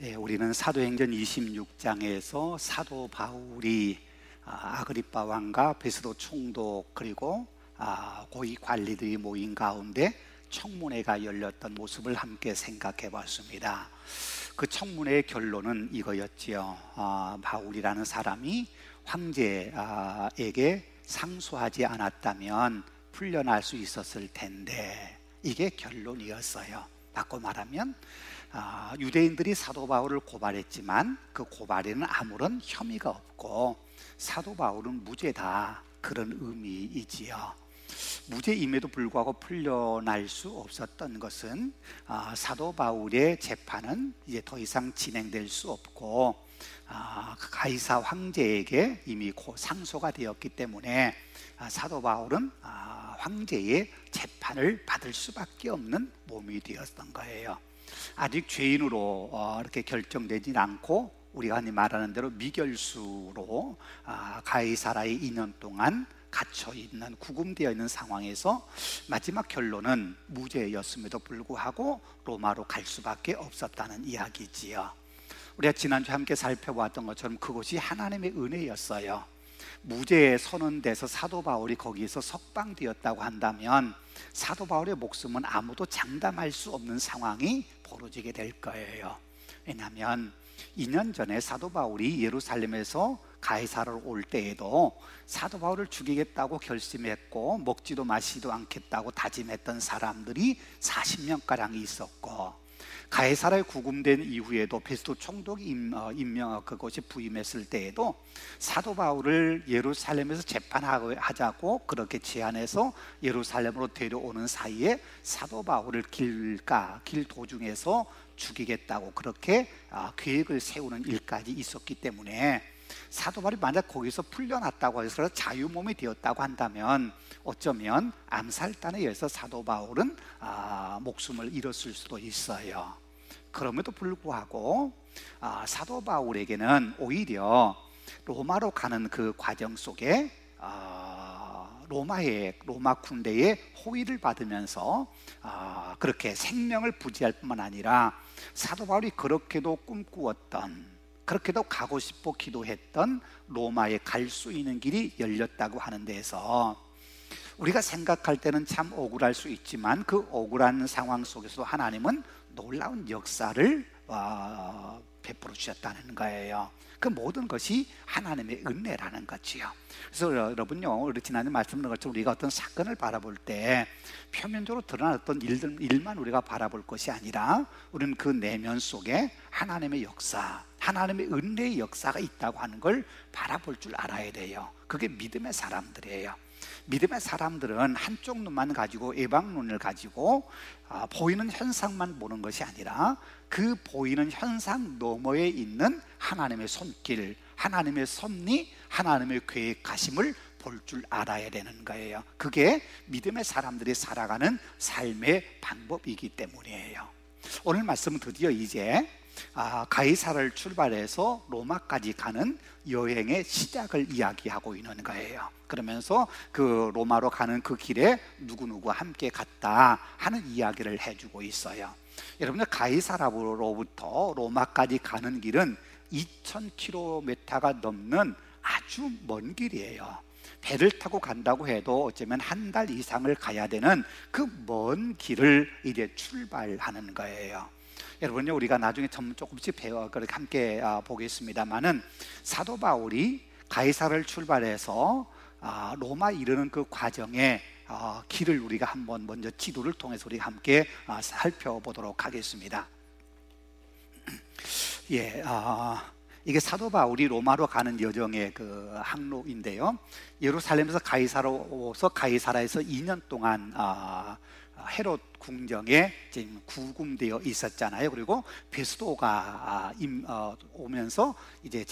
네, 우리는 사도행전 26장에서 사도 바울이 아그리빠 왕과 베스도 총독 그리고 고위 관리들이 모인 가운데 청문회가 열렸던 모습을 함께 생각해 봤습니다. 그 청문회의 결론은 이거였지요. 바울이라는 사람이 황제에게 상소하지 않았다면 풀려날 수 있었을 텐데, 이게 결론이었어요. 바꿔 말하면 유대인들이 사도 바울을 고발했지만 그 고발에는 아무런 혐의가 없고 사도 바울은 무죄다, 그런 의미이지요. 무죄임에도 불구하고 풀려날 수 없었던 것은 사도 바울의 재판은 이제 더 이상 진행될 수 없고 가이사 황제에게 이미 상소가 되었기 때문에 사도 바울은 황제의 재판을 받을 수밖에 없는 몸이 되었던 거예요. 아직 죄인으로 이렇게 결정되진 않고 우리가 흔히 말하는 대로 미결수로 가이사라에 2년 동안 갇혀 있는, 구금되어 있는 상황에서 마지막 결론은 무죄였음에도 불구하고 로마로 갈 수밖에 없었다는 이야기지요. 우리가 지난주에 함께 살펴보았던 것처럼 그것이 하나님의 은혜였어요. 무죄에 선언돼서 사도 바울이 거기에서 석방되었다고 한다면 사도 바울의 목숨은 아무도 장담할 수 없는 상황이 벌어지게 될 거예요. 왜냐하면 2년 전에 사도 바울이 예루살렘에서 가이사라로 올 때에도 사도 바울을 죽이겠다고 결심했고 먹지도 마시지도 않겠다고 다짐했던 사람들이 40명가량 있었고, 가이사라에 구금된 이후에도 베스도 총독이 그것이 부임했을 때에도 사도 바울을 예루살렘에서 재판하자고 그렇게 제안해서 예루살렘으로 데려오는 사이에 사도 바울을 길 도중에서 죽이겠다고 그렇게 계획을 세우는 일까지 있었기 때문에 사도 바울이 만약 거기서 풀려났다고 해서 자유몸이 되었다고 한다면 어쩌면 암살단에 의해서 사도 바울은 목숨을 잃었을 수도 있어요. 그럼에도 불구하고 사도 바울에게는 오히려 로마로 가는 그 과정 속에 로마 군대의 호의를 받으면서 그렇게 생명을 부지할 뿐만 아니라 사도 바울이 그렇게도 꿈꾸었던, 그렇게도 가고 싶어 기도했던 로마에 갈 수 있는 길이 열렸다고 하는 데에서 우리가 생각할 때는 참 억울할 수 있지만 그 억울한 상황 속에서도 하나님은 놀라운 역사를 베풀어 주셨다는 거예요. 그 모든 것이 하나님의 은혜라는 거지요. 그래서 여러분요, 우리 지난해 말씀드린 것처럼 우리가 어떤 사건을 바라볼 때 표면적으로 드러났던 일만 우리가 바라볼 것이 아니라 우리는 그 내면 속에 하나님의 역사, 하나님의 은혜의 역사가 있다고 하는 걸 바라볼 줄 알아야 돼요. 그게 믿음의 사람들이에요. 믿음의 사람들은 한쪽 눈만 가지고, 예방눈을 가지고 보이는 현상만 보는 것이 아니라 그 보이는 현상 너머에 있는 하나님의 손길, 하나님의 섭리, 하나님의 계획하심을 볼 줄 알아야 되는 거예요. 그게 믿음의 사람들이 살아가는 삶의 방법이기 때문이에요. 오늘 말씀은 드디어 이제 가이사라를 출발해서 로마까지 가는 여행의 시작을 이야기하고 있는 거예요. 그러면서 그 로마로 가는 그 길에 누구누구와 함께 갔다 하는 이야기를 해주고 있어요. 여러분들, 가이사라로부터 로마까지 가는 길은 2000km가 넘는 아주 먼 길이에요. 배를 타고 간다고 해도 어쩌면 한 달 이상을 가야 되는 그 먼 길을 이제 출발하는 거예요. 여러분요, 우리가 나중에 조금씩 그렇게 함께 보겠습니다만은 사도 바울이 가이사라를 출발해서 로마 이르는 그 과정에 길을 우리가 한번 먼저 지도를 통해서 우리가 함께 살펴보도록 하겠습니다. 예, 이게 사도 바울이 로마로 가는 여정의 그 항로인데요. 예루살렘에서 가이사라에서 2년 동안 헤롯 궁정에 지금 구금되어 있었잖아요. 그리고 베스도가 오면서 이제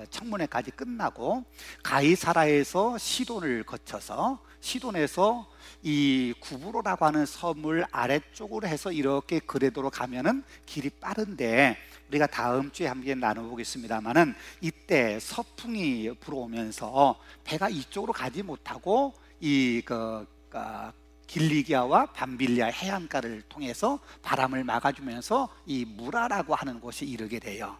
청문회까지 끝나고 가이사라에서 시돈을 거쳐서 시돈에서 이 구브로라고 하는 섬을 아래쪽으로 해서 이렇게 그레도로 가면은 길이 빠른데, 우리가 다음 주에 함께 나눠보겠습니다만은 이때 서풍이 불어오면서 배가 이쪽으로 가지 못하고 길리기아와 밤빌리아 해안가를 통해서 바람을 막아주면서 이 무라라고 하는 곳에 이르게 돼요.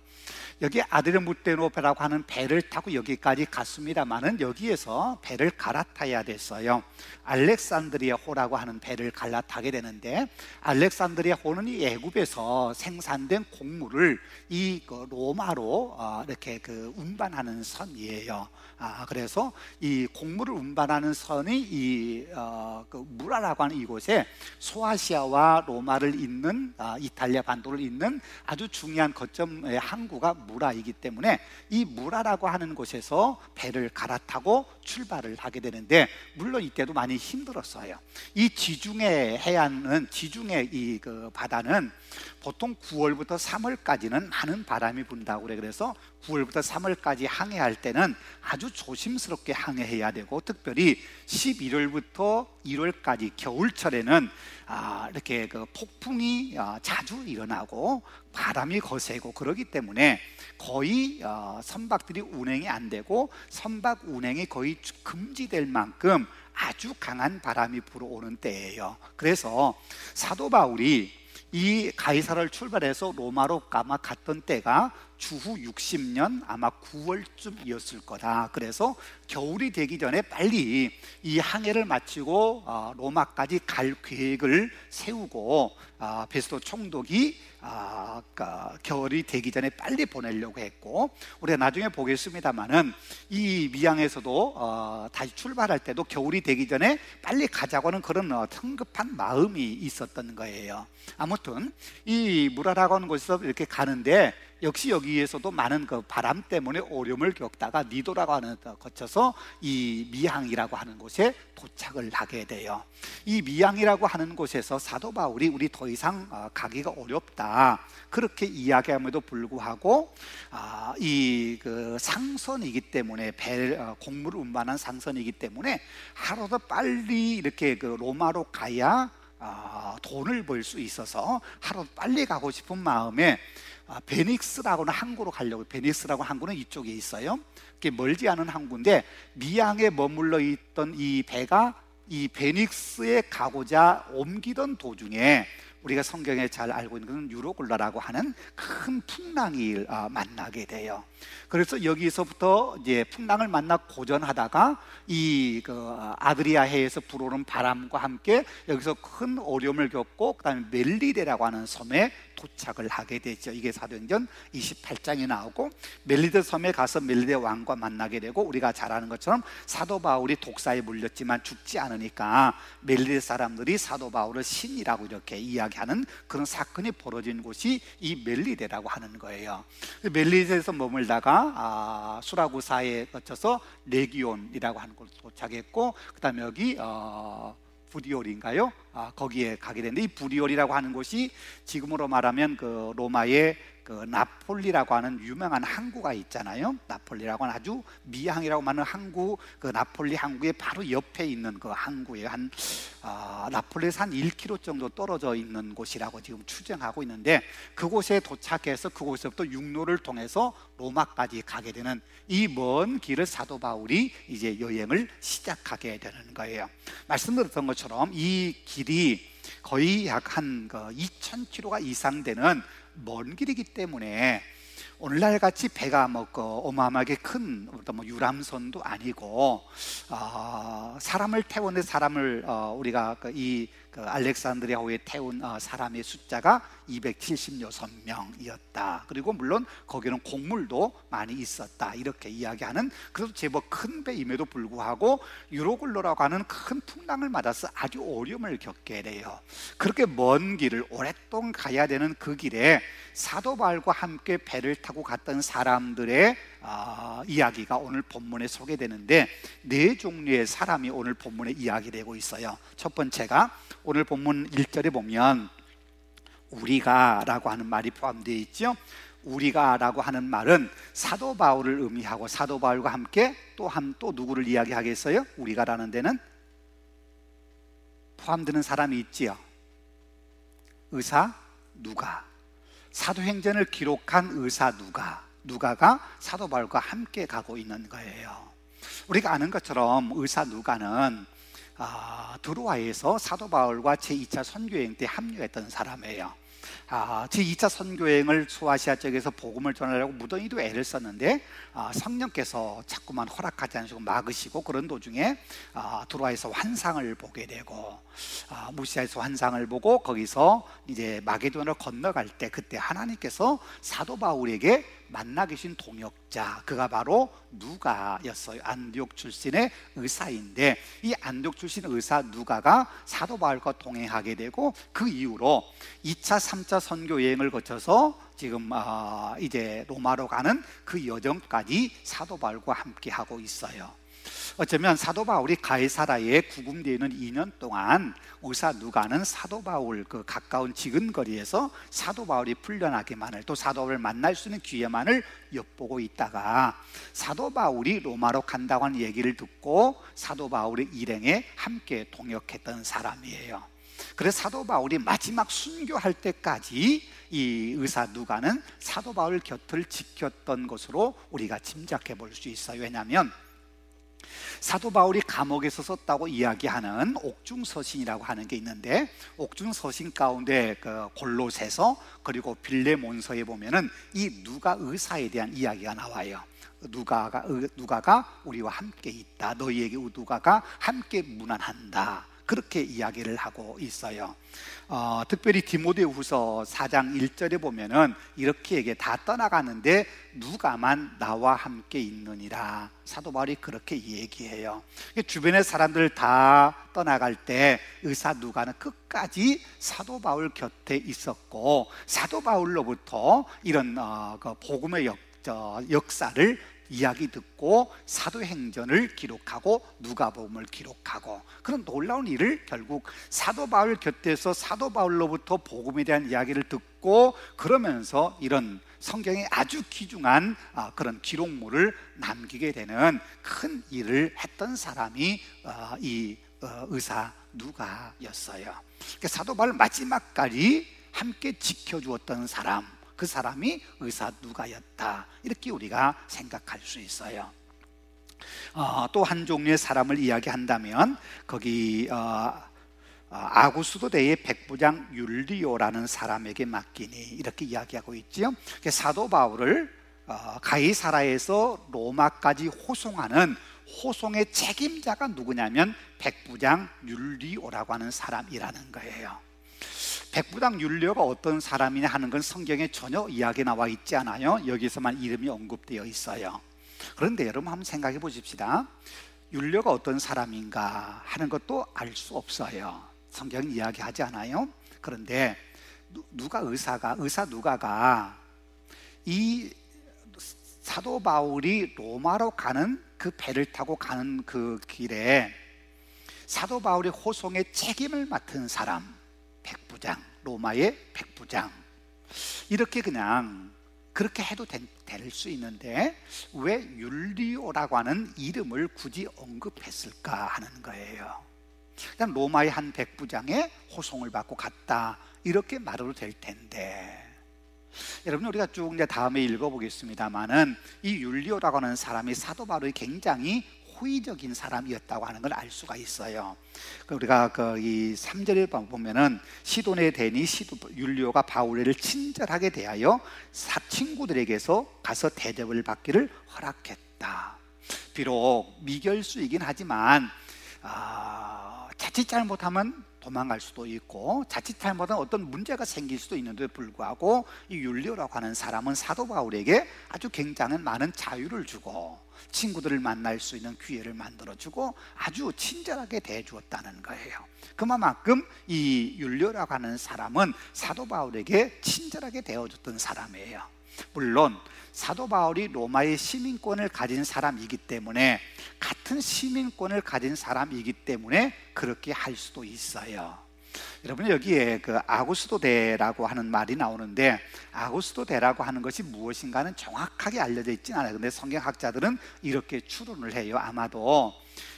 여기 아드르무테노베라고 하는 배를 타고 여기까지 갔습니다만은 여기에서 배를 갈아타야 됐어요. 알렉산드리아 호라고 하는 배를 갈아타게 되는데, 알렉산드리아 호는 이 애굽에서 생산된 곡물을 이 로마로 이렇게 운반하는 선이에요. 그래서 이 곡물을 운반하는 선이 이 무라라고 하는 이곳에 소아시아와 로마를 잇는 이탈리아 반도를 잇는 아주 중요한 거점의 항구가 무라이기 때문에 이 무라라고 하는 곳에서 배를 갈아타고 출발을 하게 되는데, 물론 이때도 많이 힘들었어요. 이 지중해 해안은, 지중해 이 바다는 보통 9월부터 3월까지는 많은 바람이 분다고 그래. 그래서 9월부터 3월까지 항해할 때는 아주 조심스럽게 항해해야 되고, 특별히 11월부터 1월까지 겨울철에는 이렇게 폭풍이 자주 일어나고 바람이 거세고 그러기 때문에 거의 선박들이 운행이 안 되고 선박 운행이 거의 금지될 만큼 아주 강한 바람이 불어오는 때예요. 그래서 사도 바울이 이 가이사를 출발해서 로마로 아마 갔던 때가 주후 60년 아마 9월쯤이었을 거다. 그래서 겨울이 되기 전에 빨리 이 항해를 마치고 로마까지 갈 계획을 세우고 베스도 총독이 겨울이 되기 전에 빨리 보내려고 했고, 우리가 나중에 보겠습니다만은 이 미항에서도 다시 출발할 때도 겨울이 되기 전에 빨리 가자고 하는 그런 성급한 마음이 있었던 거예요. 아무튼 이 무라라고 하는 곳에서 이렇게 가는데, 역시 여기에서도 많은 바람 때문에 어려움을 겪다가 니도라고 하는 데 거쳐서 이 미항이라고 하는 곳에 도착을 하게 돼요. 이 미항이라고 하는 곳에서 사도 바울이 우리 더 이상 가기가 어렵다 그렇게 이야기함에도 불구하고 이 상선이기 때문에 곡물을 운반한 상선이기 때문에 하루 더 빨리 이렇게 로마로 가야 돈을 벌 수 있어서 하루 빨리 가고 싶은 마음에 베닉스라고는 항구로 가려고. 베닉스라고 항구는 이쪽에 있어요. 그게 멀지 않은 항구인데, 미항에 머물러 있던 이 배가 이 베닉스에 가고자 옮기던 도중에 우리가 성경에 잘 알고 있는 것은 유로굴라라고 하는 큰 풍랑이 만나게 돼요. 그래서 여기서부터 이제 풍랑을 만나 고전하다가 이 아드리아해에서 불어오는 바람과 함께 여기서 큰 어려움을 겪고 그다음에 멜리데라고 하는 섬에 도착을 하게 되죠. 이게 사도행전 28장에 나오고, 멜리데 섬에 가서 멜리데 왕과 만나게 되고, 우리가 잘 아는 것처럼 사도 바울이 독사에 물렸지만 죽지 않으니까 멜리데 사람들이 사도 바울을 신이라고 이렇게 이야기하는 그런 사건이 벌어진 곳이 이 멜리데라고 하는 거예요. 멜리데에서 머물다가 수라구사에 거쳐서 레기온이라고 하는 곳에 도착했고, 그 다음에 여기 부디올인가요? 거기에 가게 됐는데, 이 부디올이라고 하는 곳이 지금으로 말하면 로마의 나폴리라고 하는 유명한 항구가 있잖아요. 나폴리라고 하는 아주 미항이라고 하는 항구, 나폴리 항구의 바로 옆에 있는 항구예요. 나폴리에서 한 1km 정도 떨어져 있는 곳이라고 지금 추정하고 있는데, 그곳에 도착해서 그곳에서부터 육로를 통해서 로마까지 가게 되는 이 먼 길을 사도 바울이 이제 여행을 시작하게 되는 거예요. 말씀드렸던 것처럼 이 길이 거의 약 한 2,000km가 이상 되는 먼 길이기 때문에 오늘날 같이 배가 어마어마하게 큰 유람선도 아니고, 사람을 태우는 사람을 우리가 이 알렉산드리아호에 태운 사람의 숫자가 276명이었다. 그리고 물론 거기는 곡물도 많이 있었다. 이렇게 이야기하는, 그래도 제법 큰 배임에도 불구하고 유로굴로라고 하는 큰 풍랑을 맞아서 아주 어려움을 겪게 돼요. 그렇게 먼 길을 오랫동안 가야 되는 그 길에 사도 바울과 함께 배를 타고 갔던 사람들의 이야기가 오늘 본문에 소개되는데, 네 종류의 사람이 오늘 본문에 이야기되고 있어요. 첫 번째가 오늘 본문 1절에 보면 우리가 라고 하는 말이 포함되어 있죠. 우리가 라고 하는 말은 사도 바울을 의미하고, 사도 바울과 함께 또 누구를 이야기하겠어요? 우리가 라는 데는 포함되는 사람이 있지요. 의사 누가, 사도행전을 기록한 의사 누가가 사도 바울과 함께 가고 있는 거예요. 우리가 아는 것처럼 의사 누가는 드로아에서 사도 바울과 제2차 선교여행 때 합류했던 사람이에요. 제2차 선교여행을 소아시아 쪽에서 복음을 전하려고 무던히도 애를 썼는데 성령께서 자꾸만 허락하지 않으시고 막으시고, 그런 도중에 드로아에서 환상을 보게 되고, 무시아에서 환상을 보고 거기서 이제 마게도냐로 건너갈 때, 그때 하나님께서 사도 바울에게 만나 계신 동역자, 그가 바로 누가였어요. 안디옥 출신의 의사인데, 이 안디옥 출신 의사 누가가 사도 바울과 동행하게 되고, 그 이후로 2차 3차 선교 여행을 거쳐서 지금 이제 로마로 가는 그 여정까지 사도 바울과 함께 하고 있어요. 어쩌면 사도 바울이 가이사라에 구금되어 있는 2년 동안 의사 누가는 사도 바울 그 가까운 지근거리에서 사도 바울이 풀려나기만을, 또 사도 바울을 만날 수 있는 기회만을 엿보고 있다가 사도 바울이 로마로 간다고 하는 얘기를 듣고 사도 바울의 일행에 함께 동역했던 사람이에요. 그래서 사도 바울이 마지막 순교할 때까지 이 의사 누가는 사도 바울 곁을 지켰던 것으로 우리가 짐작해 볼 수 있어요. 왜냐하면 사도 바울이 감옥에서 썼다고 이야기하는 옥중서신이라고 하는 게 있는데, 옥중서신 가운데 그 골로새서 그리고 빌레몬서에 보면은 이 누가 의사에 대한 이야기가 나와요. 누가가 우리와 함께 있다, 너희에게 누가가 함께 문안한다, 그렇게 이야기를 하고 있어요. 특별히 디모데후서 4장 1절에 보면은 이렇게 얘기해, 다 떠나가는데 누가만 나와 함께 있느니라. 사도 바울이 그렇게 얘기해요. 주변의 사람들 다 떠나갈 때 의사 누가는 끝까지 사도 바울 곁에 있었고, 사도 바울로부터 이런 그 복음의 역사를 이야기 듣고 사도행전을 기록하고 누가복음을 기록하고, 그런 놀라운 일을 결국 사도 바울 곁에서 사도 바울로부터 복음에 대한 이야기를 듣고, 그러면서 이런 성경에 아주 귀중한 그런 기록물을 남기게 되는 큰 일을 했던 사람이 이 의사 누가였어요. 그러니까 사도 바울 마지막까지 함께 지켜주었던 사람, 그 사람이 의사 누가였다, 이렇게 우리가 생각할 수 있어요. 또 한 종류의 사람을 이야기한다면 거기 아구스도 대의 백부장 율리오라는 사람에게 맡기니, 이렇게 이야기하고 있죠. 사도 바울을 가이사라에서 로마까지 호송하는 호송의 책임자가 누구냐면 백부장 율리오라고 하는 사람이라는 거예요. 백부장 율리오가 어떤 사람이냐 하는 건 성경에 전혀 이야기 나와 있지 않아요. 여기서만 이름이 언급되어 있어요. 그런데 여러분 한번 생각해 보십시다. 율리오가 어떤 사람인가 하는 것도 알 수 없어요. 성경은 이야기하지 않아요. 그런데 의사 누가가 이 사도 바울이 로마로 가는 그 배를 타고 가는 그 길에 사도 바울의 호송의 책임을 맡은 사람, 백부장, 로마의 백부장, 이렇게 그냥 그렇게 해도 될 수 있는데 왜 율리오라고 하는 이름을 굳이 언급했을까 하는 거예요. 그냥 로마의 한 백부장의 호송을 받고 갔다, 이렇게 말해도 될 텐데, 여러분 우리가 쭉 이제 다음에 읽어보겠습니다만은 이 율리오라고 하는 사람이 사도 바울이 굉장히 호의적인 사람이었다고 하는 걸 알 수가 있어요. 우리가 이 3절에 보면은 시돈에 대니 율리오가 바울을 친절하게 대하여 친구들에게서 가서 대접을 받기를 허락했다. 비록 미결수이긴 하지만 자칫 잘못하면 도망갈 수도 있고, 자칫 잘못하면 어떤 문제가 생길 수도 있는데도 불구하고 이 율리오라고 하는 사람은 사도 바울에게 아주 굉장히 많은 자유를 주고 친구들을 만날 수 있는 기회를 만들어주고 아주 친절하게 대해주었다는 거예요. 그만큼 이 율리오라고 하는 사람은 사도 바울에게 친절하게 대해줬던 사람이에요. 물론 사도 바울이 로마의 시민권을 가진 사람이기 때문에, 같은 시민권을 가진 사람이기 때문에 그렇게 할 수도 있어요. 여러분 여기에 그 아구스도 대라고 하는 말이 나오는데, 아구스도 대라고 하는 것이 무엇인가는 정확하게 알려져 있지는 않아요. 근데 성경학자들은 이렇게 추론을 해요. 아마도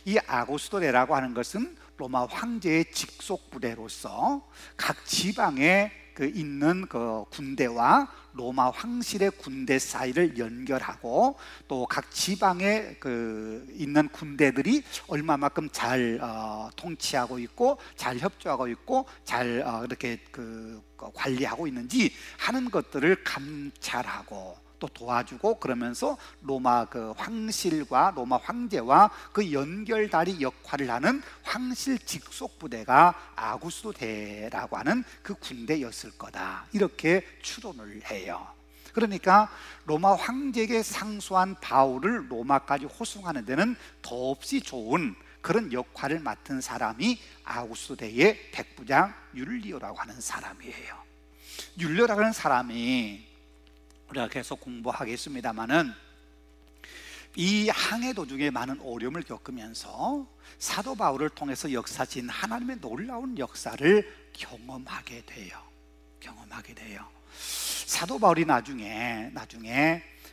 이 아구스도 대라고 하는 것은 로마 황제의 직속 부대로서 각 지방에 있는 그 군대와 로마 황실의 군대 사이를 연결하고 또 각 지방에 있는 군대들이 얼마만큼 잘 통치하고 있고 잘 협조하고 있고 잘 이렇게 관리하고 있는지 하는 것들을 감찰하고 또 도와주고, 그러면서 로마 황실과 로마 황제와 그 연결다리 역할을 하는 황실 직속 부대가 아구스도 대라고 하는 그 군대였을 거다, 이렇게 추론을 해요. 그러니까 로마 황제에게 상소한 바울을 로마까지 호송하는 데는 더없이 좋은 그런 역할을 맡은 사람이 아구스도 대의 백부장 율리오라고 하는 사람이에요. 율리오라고 하는 사람이 우리가 계속 공부하겠습니다마는 이 항해 도중에 많은 어려움을 겪으면서 사도 바울을 통해서 역사진 하나님의 놀라운 역사를 경험하게 돼요. 사도 바울이 나중에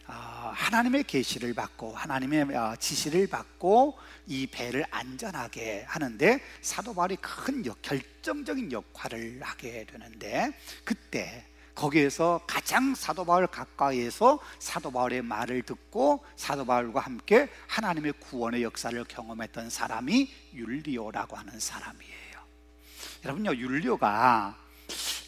하나님의 계시를 받고 하나님의 지시를 받고 이 배를 안전하게 하는데 사도 바울이 큰 결정적인 역할을 하게 되는데, 그때 거기에서 가장 사도 바울 가까이에서 사도 바울의 말을 듣고 사도 바울과 함께 하나님의 구원의 역사를 경험했던 사람이 율리오라고 하는 사람이에요. 여러분요, 율리오가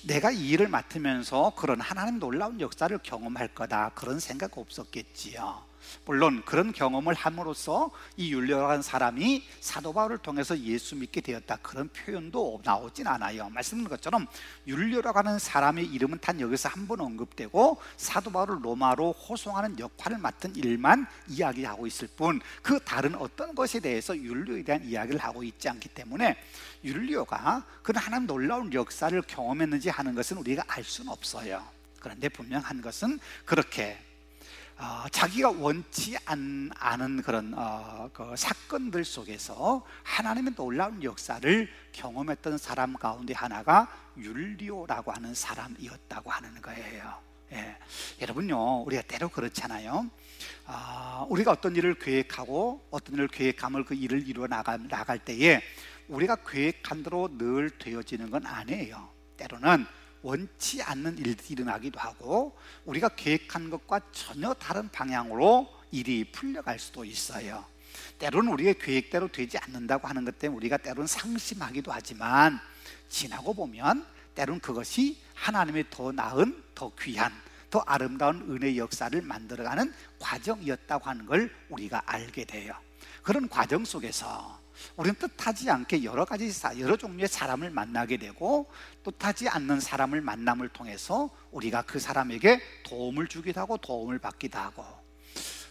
내가 이 일을 맡으면서 그런 하나님 놀라운 역사를 경험할 거다, 그런 생각 없었겠지요. 물론 그런 경험을 함으로써 이 율리오라고 하는 사람이 사도 바울을 통해서 예수 믿게 되었다, 그런 표현도 나오진 않아요. 말씀드린 것처럼 율리오라고 하는 사람의 이름은 단 여기서 한 번 언급되고 사도 바울을 로마로 호송하는 역할을 맡은 일만 이야기하고 있을 뿐, 그 다른 어떤 것에 대해서 율리오에 대한 이야기를 하고 있지 않기 때문에 율리오가 그런 하나님 놀라운 역사를 경험했는지 하는 것은 우리가 알 수는 없어요. 그런데 분명한 것은 그렇게 자기가 원치 않은 그런 사건들 속에서 하나님의 놀라운 역사를 경험했던 사람 가운데 하나가 율리오라고 하는 사람이었다고 하는 거예요. 여러분요, 우리가 때로 그렇잖아요. 우리가 어떤 일을 계획하고 어떤 일을 계획하면 그 일을 이루어 나갈 때에 우리가 계획한 대로 늘 되어지는 건 아니에요. 때로는 원치 않는 일들이 일어나기도 하고 우리가 계획한 것과 전혀 다른 방향으로 일이 풀려갈 수도 있어요. 때로는 우리의 계획대로 되지 않는다고 하는 것 때문에 우리가 때로는 상심하기도 하지만, 지나고 보면 때로는 그것이 하나님의 더 나은, 더 귀한, 더 아름다운 은혜의 역사를 만들어가는 과정이었다고 하는 걸 우리가 알게 돼요. 그런 과정 속에서 우리는 뜻하지 않게 여러 종류의 사람을 만나게 되고, 뜻하지 않는 사람을 만남을 통해서 우리가 그 사람에게 도움을 주기도 하고 도움을 받기도 하고,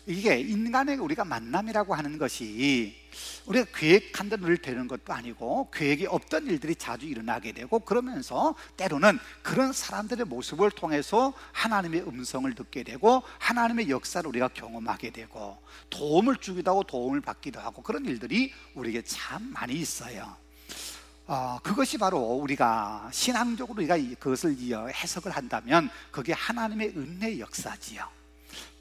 이게 인간의 우리가 만남이라고 하는 것이 우리가 계획한 대로 늘 되는 것도 아니고 계획이 없던 일들이 자주 일어나게 되고, 그러면서 때로는 그런 사람들의 모습을 통해서 하나님의 음성을 듣게 되고 하나님의 역사를 우리가 경험하게 되고 도움을 주기도 하고 도움을 받기도 하고, 그런 일들이 우리에게 참 많이 있어요. 그것이 바로 우리가 신앙적으로 우리가 그것을 해석을 한다면 그게 하나님의 은혜의 역사지요.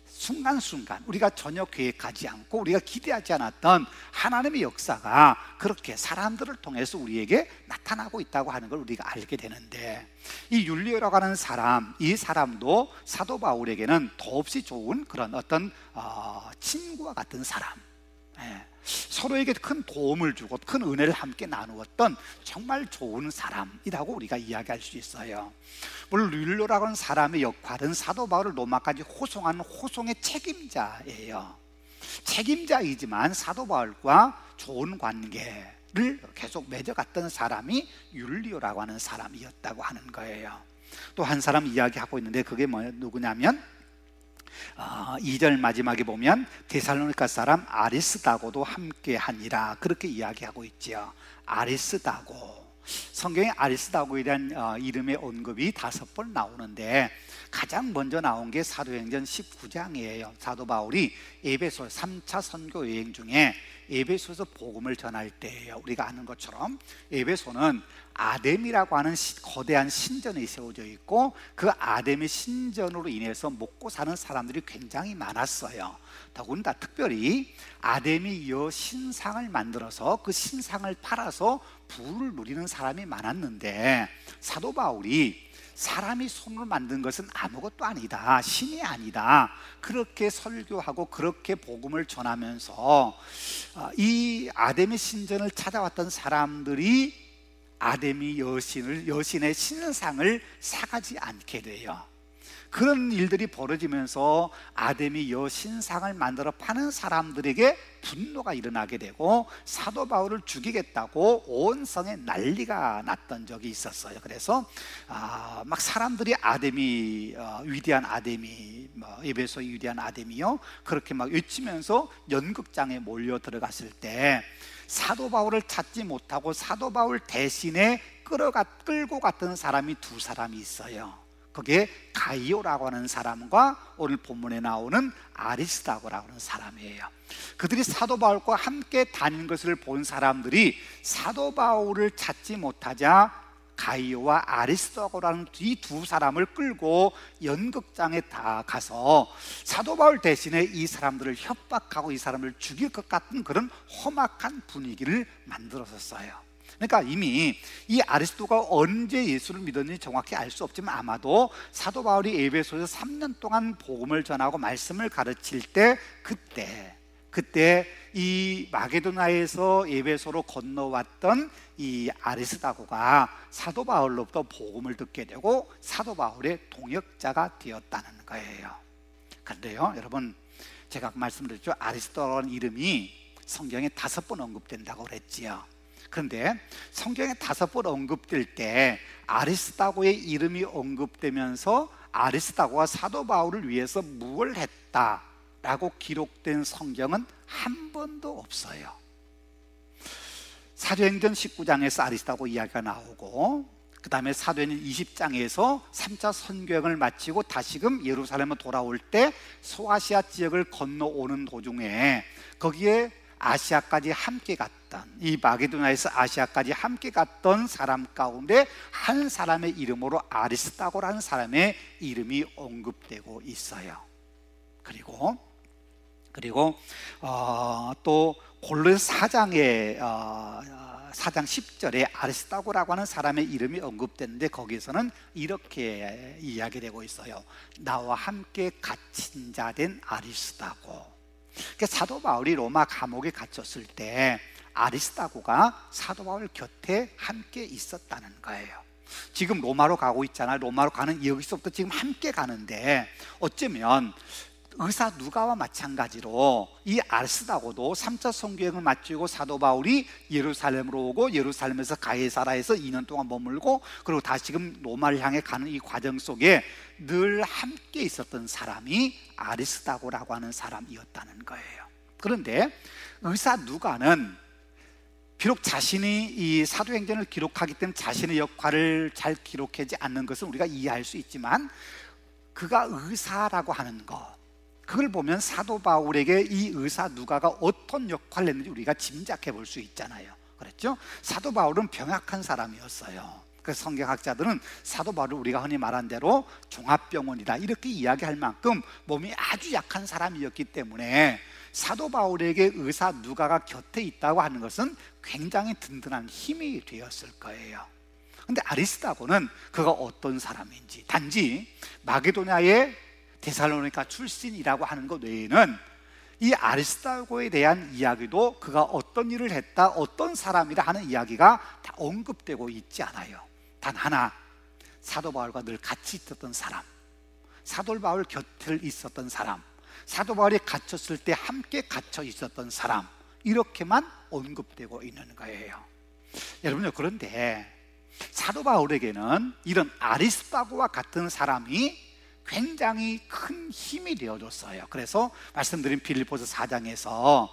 순간순간 우리가 전혀 계획하지 않고 우리가 기대하지 않았던 하나님의 역사가 그렇게 사람들을 통해서 우리에게 나타나고 있다고 하는 걸 우리가 알게 되는데, 이 율리오라고 하는 사람, 이 사람도 사도 바울에게는 더없이 좋은 그런 어떤 친구와 같은 사람, 서로에게 큰 도움을 주고 큰 은혜를 함께 나누었던 정말 좋은 사람이라고 우리가 이야기할 수 있어요. 물론 율리오라고 하는 사람의 역할은 사도 바울을 로마까지 호송하는 호송의 책임자예요. 책임자이지만 사도 바울과 좋은 관계를 계속 맺어갔던 사람이 율리오라고 하는 사람이었다고 하는 거예요. 또 한 사람 이야기하고 있는데 그게 누구냐면 2절 마지막에 보면 데살로니가 사람 아리스다고도 함께하니라, 그렇게 이야기하고 있죠. 아리스다고, 성경에 아리스다고에 대한 이름의 언급이 5번 나오는데 가장 먼저 나온 게 사도행전 19장이에요. 사도 바울이 에베소 3차 선교 여행 중에 에베소에서 복음을 전할 때예요. 우리가 아는 것처럼 에베소는 아뎀이라고 하는 거대한 신전이 세워져 있고, 그 아뎀의 신전으로 인해서 먹고 사는 사람들이 굉장히 많았어요. 더군다나 특별히 아뎀이 신상을 만들어서 그 신상을 팔아서 부를 누리는 사람이 많았는데, 사도 바울이 사람이 손으로 만든 것은 아무것도 아니다, 신이 아니다, 그렇게 설교하고 그렇게 복음을 전하면서 이 아데미 신전을 찾아왔던 사람들이 아데미 여신의 신상을 사가지 않게 돼요. 그런 일들이 벌어지면서 아데미 여신상을 만들어 파는 사람들에게 분노가 일어나게 되고 사도 바울을 죽이겠다고 온 성에 난리가 났던 적이 있었어요. 그래서 막 사람들이 아데미, 위대한 아데미, 에베소의 위대한 아데미요, 그렇게 막 외치면서 연극장에 몰려 들어갔을 때 사도 바울을 찾지 못하고 사도 바울 대신에 끌고 갔던 사람이 두 사람이 있어요. 그게 가이오라고 하는 사람과 오늘 본문에 나오는 아리스다고라고 하는 사람이에요. 그들이 사도 바울과 함께 다닌 것을 본 사람들이 사도 바울을 찾지 못하자 가이오와 아리스다고라는 이 두 사람을 끌고 연극장에 다 가서 사도 바울 대신에 이 사람들을 협박하고 이 사람을 죽일 것 같은 그런 험악한 분위기를 만들었었어요. 그러니까 이미 이 아리스도가 언제 예수를 믿었는지 정확히 알 수 없지만 아마도 사도 바울이 에베소에서 3년 동안 복음을 전하고 말씀을 가르칠 때 그때 이 마게도나에서 에베소로 건너왔던 이 아리스다고가 사도 바울로부터 복음을 듣게 되고 사도 바울의 동역자가 되었다는 거예요. 그런데요, 여러분, 제가 말씀드렸죠. 아리스도라는 이름이 성경에 5번 언급된다고 그랬지요. 그런데 성경에 5번 언급될 때 아리스다고의 이름이 언급되면서 아리스다고가 사도 바울을 위해서 무엇을 했다라고 기록된 성경은 한 번도 없어요. 사도행전 19장에서 아리스다고 이야기가 나오고, 그 다음에 사도행전 20장에서 3차 선교행을 마치고 다시금 예루살렘으로 돌아올 때 소아시아 지역을 건너오는 도중에 거기에 아시아까지 함께 갔던, 이 마게도나에서 아시아까지 함께 갔던 사람 가운데 한 사람의 이름으로 아리스다고라는 사람의 이름이 언급되고 있어요. 그리고 또 골로새 4장에 4장 10절에 아리스다고라고 하는 사람의 이름이 언급되는데 거기에서는 이렇게 이야기되고 있어요. 나와 함께 갇힌 자 된 아리스다고. 그러니까 사도 바울이 로마 감옥에 갇혔을 때 아리스다고가 사도 바울 곁에 함께 있었다는 거예요. 지금 로마로 가고 있잖아요. 로마로 가는 여기서부터 지금 함께 가는데 어쩌면 의사 누가와 마찬가지로 이 아리스다고도 3차 선교행을 마치고 사도 바울이 예루살렘으로 오고 예루살렘에서 가이사라에서 2년 동안 머물고 그리고 다시금 로마를 향해 가는 이 과정 속에 늘 함께 있었던 사람이 아리스다고라고 하는 사람이었다는 거예요. 그런데 의사 누가는 비록 자신이 이 사도행전을 기록하기 때문에 자신의 역할을 잘 기록하지 않는 것은 우리가 이해할 수 있지만 그가 의사라고 하는 것, 그걸 보면 사도 바울에게 이 의사 누가가 어떤 역할을 했는지 우리가 짐작해 볼 수 있잖아요. 그렇죠? 사도 바울은 병약한 사람이었어요. 그래서 성경학자들은 사도 바울을 우리가 흔히 말한 대로 종합병원이다 이렇게 이야기할 만큼 몸이 아주 약한 사람이었기 때문에 사도 바울에게 의사 누가가 곁에 있다고 하는 것은 굉장히 든든한 힘이 되었을 거예요. 그런데 아리스다고는 그가 어떤 사람인지, 단지 마게도냐의 데살로니가 출신이라고 하는 것 외에는 이 아리스다고에 대한 이야기도 그가 어떤 일을 했다, 어떤 사람이라 하는 이야기가 다 언급되고 있지 않아요. 단 하나, 사도 바울과 늘 같이 있었던 사람, 사도 바울 곁을 있었던 사람, 사도 바울이 갇혔을 때 함께 갇혀 있었던 사람, 이렇게만 언급되고 있는 거예요. 여러분요, 그런데 사도 바울에게는 이런 아리스다고와 같은 사람이 굉장히 큰 힘이 되어줬어요. 그래서 말씀드린 빌립보서 4장에서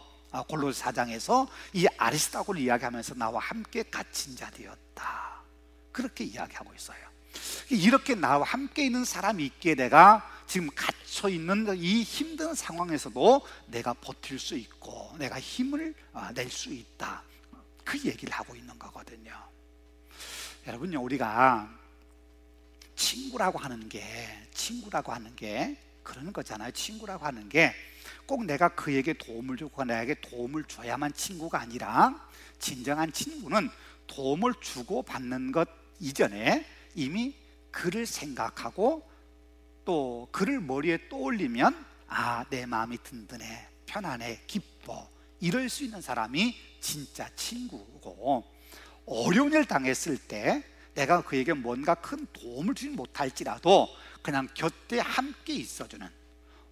골로새 4장에서 이 아리스다고를 이야기하면서 나와 함께 갇힌 자 되었다, 그렇게 이야기하고 있어요. 이렇게 나와 함께 있는 사람이 있기에 내가 지금 갇혀있는 이 힘든 상황에서도 내가 버틸 수 있고 내가 힘을 낼 수 있다, 그 얘기를 하고 있는 거거든요. 여러분요, 우리가 친구라고 하는 게 그러는 거잖아요. 친구라고 하는 게 꼭 내가 그에게 도움을 주고 나에게 도움을 줘야만 친구가 아니라, 진정한 친구는 도움을 주고 받는 것 이전에 이미 그를 생각하고 또 그를 머리에 떠올리면 내 마음이 든든해, 편안해, 기뻐, 이럴 수 있는 사람이 진짜 친구고, 어려운 일 당했을 때 내가 그에게 뭔가 큰 도움을 주지 못할지라도 그냥 곁에 함께 있어주는,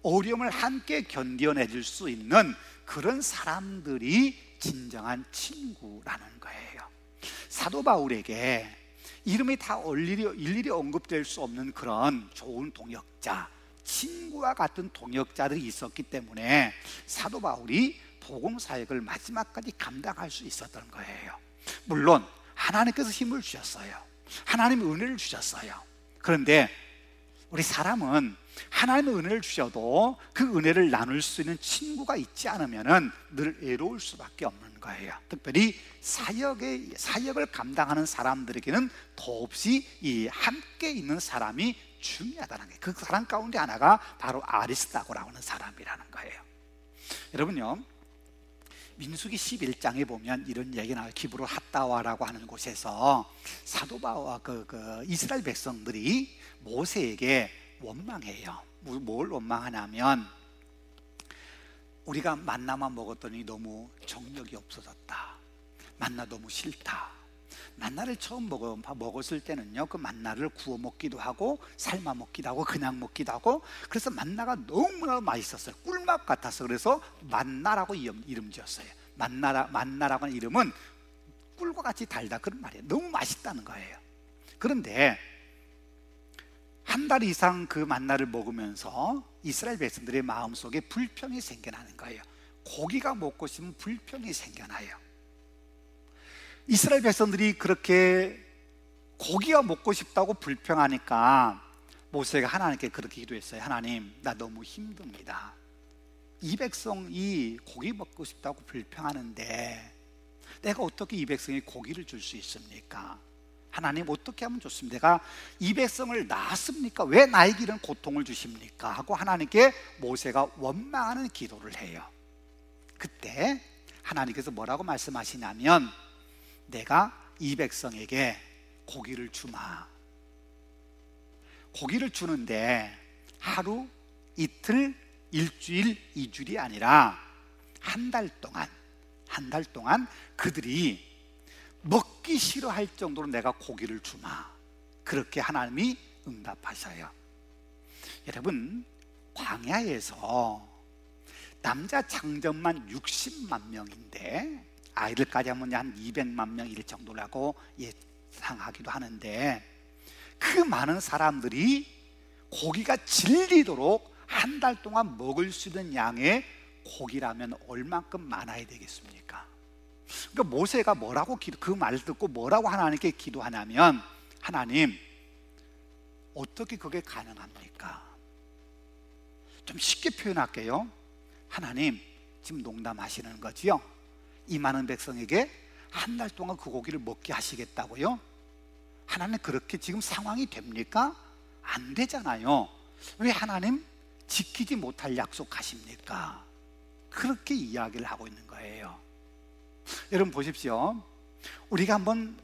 어려움을 함께 견뎌내줄 수 있는 그런 사람들이 진정한 친구라는 거예요. 사도 바울에게 이름이 다 일일이 언급될 수 없는 그런 좋은 동역자, 친구와 같은 동역자들이 있었기 때문에 사도 바울이 복음 사역을 마지막까지 감당할 수 있었던 거예요. 물론 하나님께서 힘을 주셨어요. 하나님의 은혜를 주셨어요. 그런데 우리 사람은 하나님의 은혜를 주셔도 그 은혜를 나눌 수 있는 친구가 있지 않으면 늘 외로울 수밖에 없는 거예요. 특별히 사역을 감당하는 사람들에게는 더없이 이 함께 있는 사람이 중요하다는 거예요. 그 사람 가운데 하나가 바로 아리스다고라고 하는 사람이라는 거예요. 여러분요, 민수기 11장에 보면 이런 얘기가 나와요. 기브로 핫다와라고 하는 곳에서 사도 바울과 이스라엘 백성들이 모세에게 원망해요. 뭘 원망하냐면, 우리가 만나만 먹었더니 너무 정력이 없어졌다. 만나 너무 싫다. 만나를 처음 먹었을 때는요, 그 만나를 구워 먹기도 하고 삶아 먹기도 하고 그냥 먹기도 하고, 그래서 만나가 너무나 맛있었어요. 꿀맛 같아서 그래서 만나라고 이름 지었어요. 만나라고 하는 이름은 꿀과 같이 달다, 그런 말이에요. 너무 맛있다는 거예요. 그런데 한 달 이상 그 만나를 먹으면서 이스라엘 백성들의 마음속에 불평이 생겨나는 거예요. 고기가 먹고 싶으면 불평이 생겨나요. 이스라엘 백성들이 그렇게 고기가 먹고 싶다고 불평하니까 모세가 하나님께 그렇게 기도했어요. 하나님, 나 너무 힘듭니다. 이 백성이 고기 먹고 싶다고 불평하는데 내가 어떻게 이 백성이 고기를 줄 수 있습니까? 하나님, 어떻게 하면 좋습니까? 내가 이 백성을 낳았습니까? 왜 나에게 이런 고통을 주십니까? 하고 하나님께 모세가 원망하는 기도를 해요. 그때 하나님께서 뭐라고 말씀하시냐면, 내가 이 백성에게 고기를 주마. 고기를 주는데 하루, 이틀, 일주일, 2주일이 아니라 한 달 동안 그들이 먹기 싫어할 정도로 내가 고기를 주마. 그렇게 하나님이 응답하셔요. 여러분, 광야에서 남자 장정만 60만 명인데 아이들까지 하면 한 200만 명일 정도라고 예상하기도 하는데, 그 많은 사람들이 고기가 질리도록 한 달 동안 먹을 수 있는 양의 고기라면 얼만큼 많아야 되겠습니까? 그러니까 모세가 그 말을 듣고 뭐라고 하나님께 기도하냐면, 하나님, 어떻게 그게 가능합니까? 좀 쉽게 표현할게요. 하나님, 지금 농담하시는 거지요? 이 많은 백성에게 한 달 동안 그 고기를 먹게 하시겠다고요? 하나님, 그렇게 지금 상황이 됩니까? 안 되잖아요. 왜 하나님 지키지 못할 약속하십니까? 그렇게 이야기를 하고 있는 거예요. 여러분 보십시오. 우리가 한번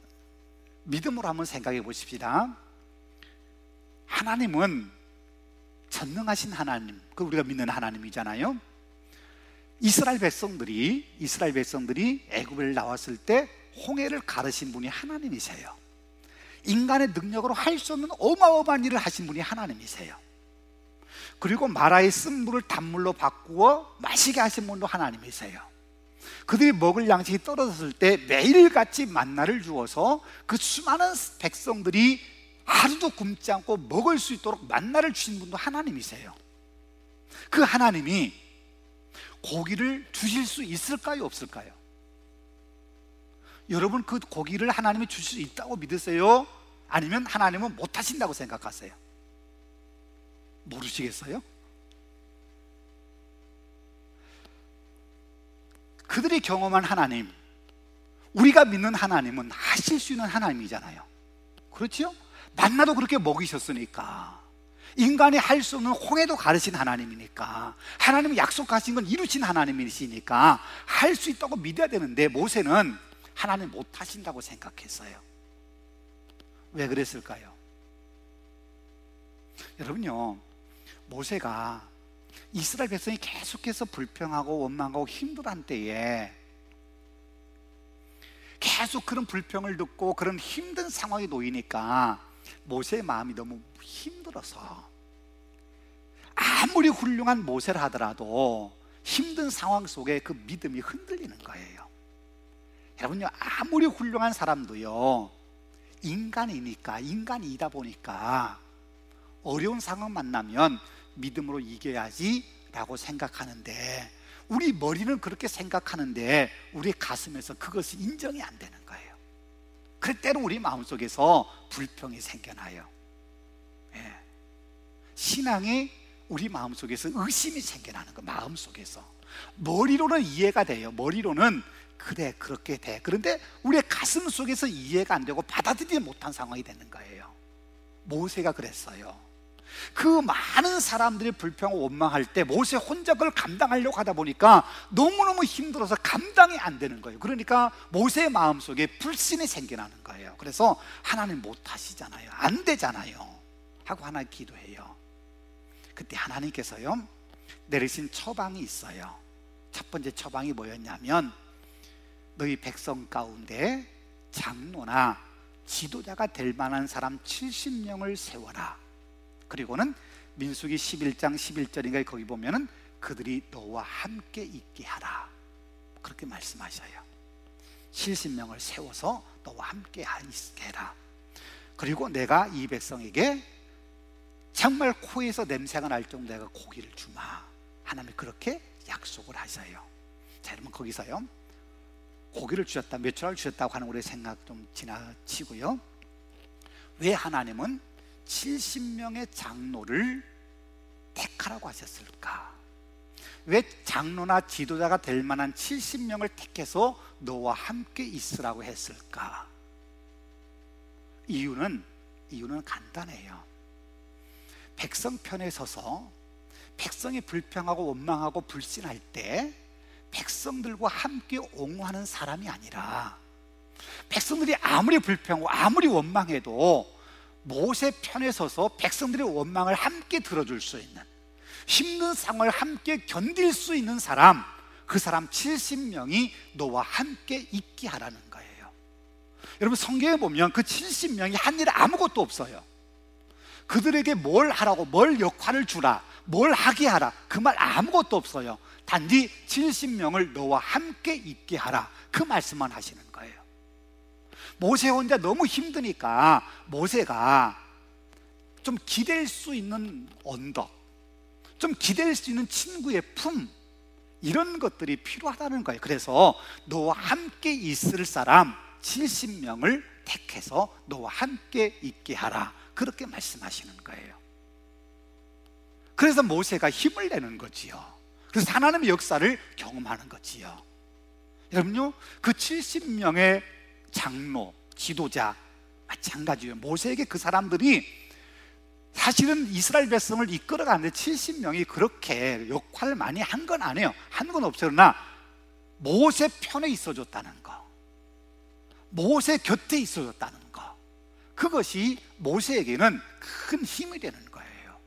믿음으로 한번 생각해 보십시다. 하나님은 전능하신 하나님, 그 우리가 믿는 하나님이잖아요. 이스라엘 백성들이 애굽을 나왔을 때 홍해를 가르신 분이 하나님이세요. 인간의 능력으로 할 수 없는 어마어마한 일을 하신 분이 하나님이세요. 그리고 마라의 쓴 물을 단물로 바꾸어 마시게 하신 분도 하나님이세요. 그들이 먹을 양식이 떨어졌을 때 매일같이 만나를 주어서 그 수많은 백성들이 하루도 굶지 않고 먹을 수 있도록 만나를 주신 분도 하나님이세요. 그 하나님이 고기를 주실 수 있을까요, 없을까요? 여러분, 그 고기를 하나님이 주실 수 있다고 믿으세요? 아니면 하나님은 못하신다고 생각하세요? 모르시겠어요? 그들이 경험한 하나님, 우리가 믿는 하나님은 하실 수 있는 하나님이잖아요. 그렇죠? 만나도 그렇게 먹이셨으니까, 인간이 할 수 없는 홍해도 가르신 하나님이니까, 하나님이 약속하신 건 이루신 하나님이시니까 할 수 있다고 믿어야 되는데, 모세는 하나님 못하신다고 생각했어요. 왜 그랬을까요? 여러분요, 모세가 이스라엘 백성이 계속해서 불평하고 원망하고 힘들어한 때에 계속 그런 불평을 듣고 그런 힘든 상황에 놓이니까 모세의 마음이 너무 힘들어서 아무리 훌륭한 모세를 하더라도 힘든 상황 속에 그 믿음이 흔들리는 거예요. 여러분요, 아무리 훌륭한 사람도요, 인간이니까, 인간이다 보니까 어려운 상황 만나면 믿음으로 이겨야지 라고 생각하는데, 우리 머리는 그렇게 생각하는데 우리 가슴에서 그것이 인정이 안 되는 거예요. 그럴 때는 우리 마음속에서 불평이 생겨나요. 예. 신앙이 우리 마음속에서 의심이 생겨나는 거, 마음속에서. 머리로는 이해가 돼요. 머리로는 그래, 그렇게 돼. 그런데 우리의 가슴 속에서 이해가 안 되고 받아들이지 못한 상황이 되는 거예요. 모세가 그랬어요. 그 많은 사람들이 불평하고 원망할 때 모세 혼자 그걸 감당하려고 하다 보니까 너무너무 힘들어서 감당이 안 되는 거예요. 그러니까 모세의 마음속에 불신이 생겨나는 거예요. 그래서 하나님 못하시잖아요, 안 되잖아요 하고 하나님 기도해요. 그때 하나님께서요, 내리신 처방이 있어요. 첫 번째 처방이 뭐였냐면, 너희 백성 가운데 장로나 지도자가 될 만한 사람 70명을 세워라. 그리고는 민수기 11장 11절인가 거기 보면은 그들이 너와 함께 있게 하라, 그렇게 말씀하셔요. 70명을 세워서 너와 함께 있게 해라. 그리고 내가 이 백성에게 정말 코에서 냄새가 날 정도 내가 고기를 주마. 하나님이 그렇게 약속을 하셔요. 자, 여러분, 거기서요, 고기를 주셨다, 메추라를 주셨다고 하는 우리의 생각 좀 지나치고요, 왜 하나님은 70명의 장로를 택하라고 하셨을까? 왜 장로나 지도자가 될 만한 70명을 택해서 너와 함께 있으라고 했을까? 이유는 간단해요. 백성 편에 서서 백성이 불평하고 원망하고 불신할 때 백성들과 함께 옹호하는 사람이 아니라, 백성들이 아무리 불평하고 아무리 원망해도 모세 편에 서서 백성들의 원망을 함께 들어줄 수 있는, 힘든 상황을 함께 견딜 수 있는 사람, 그 사람 70명이 너와 함께 있게 하라는 거예요. 여러분, 성경에 보면 그 70명이 한 일 아무것도 없어요. 그들에게 뭘 하라고, 뭘 역할을 주라, 뭘 하게 하라, 그 말 아무것도 없어요. 단지 70명을 너와 함께 있게 하라, 그 말씀만 하시는 거예요. 모세 혼자 너무 힘드니까 모세가 좀 기댈 수 있는 언덕, 좀 기댈 수 있는 친구의 품, 이런 것들이 필요하다는 거예요. 그래서 너와 함께 있을 사람 70명을 택해서 너와 함께 있게 하라, 그렇게 말씀하시는 거예요. 그래서 모세가 힘을 내는 거지요. 그래서 하나님의 역사를 경험하는 거지요. 여러분요, 그 70명의 장로, 지도자 마찬가지예요. 모세에게 그 사람들이 사실은 이스라엘 백성을 이끌어가는데 70명이 그렇게 역할을 많이 한 건 아니에요. 한 건 없어요. 그러나 모세 편에 있어줬다는 거, 모세 곁에 있어줬다는 거, 그것이 모세에게는 큰 힘이 되는 거예요.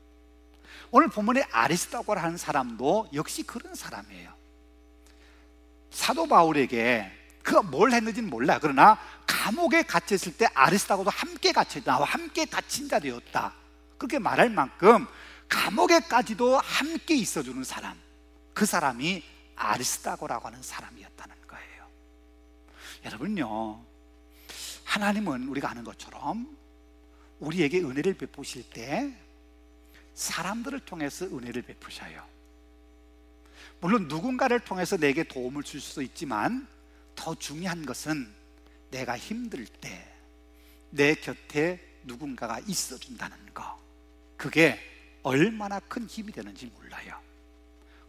오늘 본문에 아리스다고를 하는 사람도 역시 그런 사람이에요. 사도 바울에게 그가 뭘 했는지는 몰라. 그러나 감옥에 갇혔을 때 아리스다고도 함께 갇혔다, 나와 함께 갇힌 자 되었다, 그렇게 말할 만큼 감옥에까지도 함께 있어주는 사람, 그 사람이 아리스다고라고 하는 사람이었다는 거예요. 여러분요, 하나님은 우리가 아는 것처럼 우리에게 은혜를 베푸실 때 사람들을 통해서 은혜를 베푸셔요. 물론 누군가를 통해서 내게 도움을 줄 수도 있지만 더 중요한 것은 내가 힘들 때 내 곁에 누군가가 있어준다는 거, 그게 얼마나 큰 힘이 되는지 몰라요.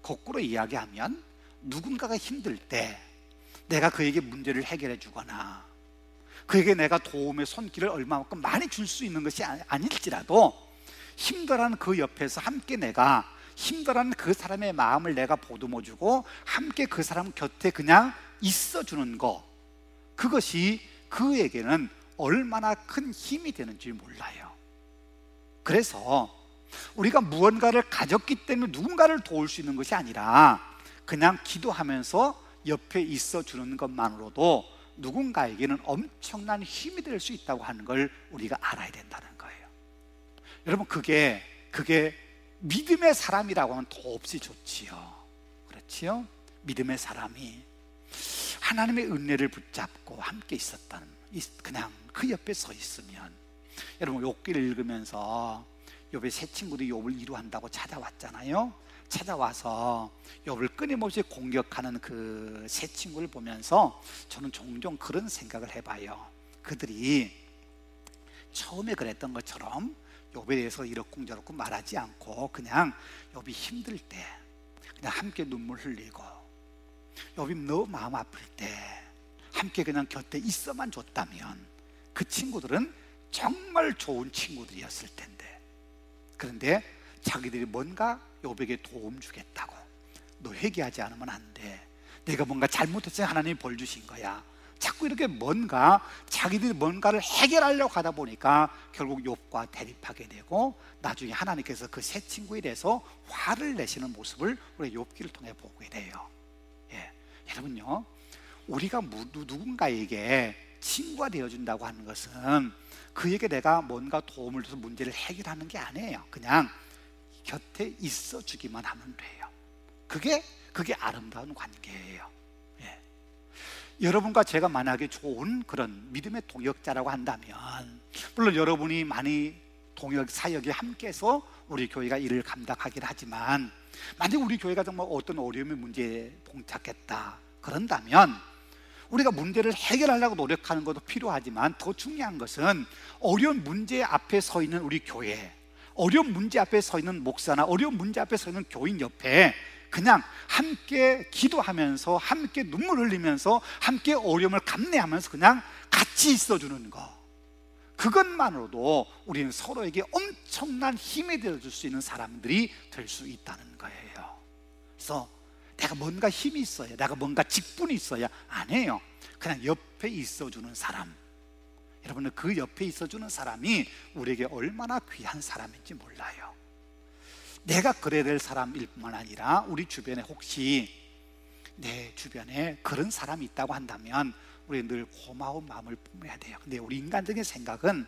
거꾸로 이야기하면 누군가가 힘들 때 내가 그에게 문제를 해결해 주거나 그에게 내가 도움의 손길을 얼마만큼 많이 줄 수 있는 것이 아닐지라도 힘들어하는 그 옆에서 함께 내가 힘들어하는 그 사람의 마음을 내가 보듬어주고 함께 그 사람 곁에 그냥 있어주는 거, 그것이 그에게는 얼마나 큰 힘이 되는지 몰라요. 그래서 우리가 무언가를 가졌기 때문에 누군가를 도울 수 있는 것이 아니라 그냥 기도하면서 옆에 있어 주는 것만으로도 누군가에게는 엄청난 힘이 될 수 있다고 하는 걸 우리가 알아야 된다는 거예요. 여러분, 그게 믿음의 사람이라고 하면 더없이 좋지요. 그렇지요? 믿음의 사람이 하나님의 은혜를 붙잡고 함께 있었다는, 그냥 그 옆에 서 있으면, 여러분 욥기를 읽으면서 욥의 세 친구들이 욥을 위로한다고 찾아왔잖아요. 찾아와서 욥을 끊임없이 공격하는 그 세 친구를 보면서 저는 종종 그런 생각을 해봐요. 그들이 처음에 그랬던 것처럼 욥에 대해서 이렇쿵저렇쿵 말하지 않고 그냥 욥이 힘들 때 그냥 함께 눈물 흘리고, 욥이 너무 마음 아플 때 함께 그냥 곁에 있어만 줬다면 그 친구들은 정말 좋은 친구들이었을 텐데, 그런데 자기들이 뭔가 욥에게 도움 주겠다고, 너 회개하지 않으면 안 돼, 내가 뭔가 잘못했으니 하나님이 벌 주신 거야, 자꾸 이렇게 뭔가 자기들이 뭔가를 해결하려고 하다 보니까 결국 욥과 대립하게 되고, 나중에 하나님께서 그 세 친구에 대해서 화를 내시는 모습을 우리 욥기를 통해 보게 돼요. 예. 여러분요, 우리가 누군가에게 친구가 되어준다고 하는 것은 그에게 내가 뭔가 도움을 줘서 문제를 해결하는 게 아니에요. 그냥 곁에 있어 주기만 하면 돼요. 그게 아름다운 관계예요. 예. 여러분과 제가 만약에 좋은 그런 믿음의 동역자라고 한다면, 물론 여러분이 많이 동역 사역에 함께해서 우리 교회가 일을 감당하긴 하지만, 만약 우리 교회가 정말 어떤 어려움의 문제에 봉착했다 그런다면 우리가 문제를 해결하려고 노력하는 것도 필요하지만, 더 중요한 것은 어려운 문제 앞에 서 있는 우리 교회, 어려운 문제 앞에 서 있는 목사나 어려운 문제 앞에 서 있는 교인 옆에 그냥 함께 기도하면서, 함께 눈물 흘리면서, 함께 어려움을 감내하면서 그냥 같이 있어주는 것, 그것만으로도 우리는 서로에게 엄청난 힘이 되어줄 수 있는 사람들이 될 수 있다는 거예요. 그래서 내가 뭔가 힘이 있어야, 내가 뭔가 직분이 있어야 아니에요. 그냥 옆에 있어주는 사람, 여러분은 그 옆에 있어주는 사람이 우리에게 얼마나 귀한 사람인지 몰라요. 내가 그래야 될 사람일 뿐만 아니라 우리 주변에 혹시 내 주변에 그런 사람이 있다고 한다면 우리 늘 고마운 마음을 품어야 돼요. 근데 우리 인간적인 생각은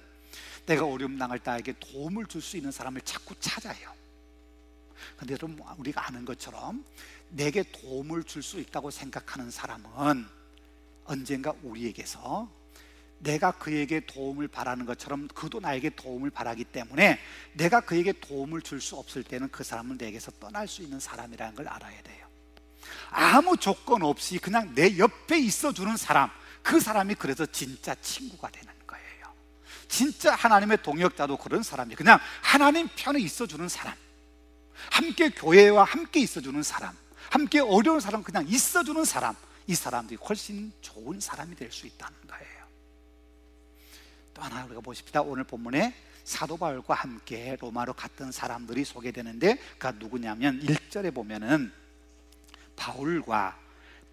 내가 어려움 당할 때 나에게 도움을 줄 수 있는 사람을 자꾸 찾아요. 근데 여러분, 우리가 아는 것처럼 내게 도움을 줄 수 있다고 생각하는 사람은 언젠가 우리에게서 내가 그에게 도움을 바라는 것처럼 그도 나에게 도움을 바라기 때문에 내가 그에게 도움을 줄 수 없을 때는 그 사람은 내게서 떠날 수 있는 사람이라는 걸 알아야 돼요. 아무 조건 없이 그냥 내 옆에 있어주는 사람, 그 사람이 그래서 진짜 친구가 되는 거예요. 진짜 하나님의 동역자도 그런 사람이에요. 그냥 하나님 편에 있어주는 사람, 함께 교회와 함께 있어주는 사람, 함께 어려운 사람 그냥 있어주는 사람, 이 사람들이 훨씬 좋은 사람이 될 수 있다는 거예요. 또 하나 우리가 보십시다. 오늘 본문에 사도 바울과 함께 로마로 갔던 사람들이 소개되는데, 그가 누구냐면 1절에 보면은 바울과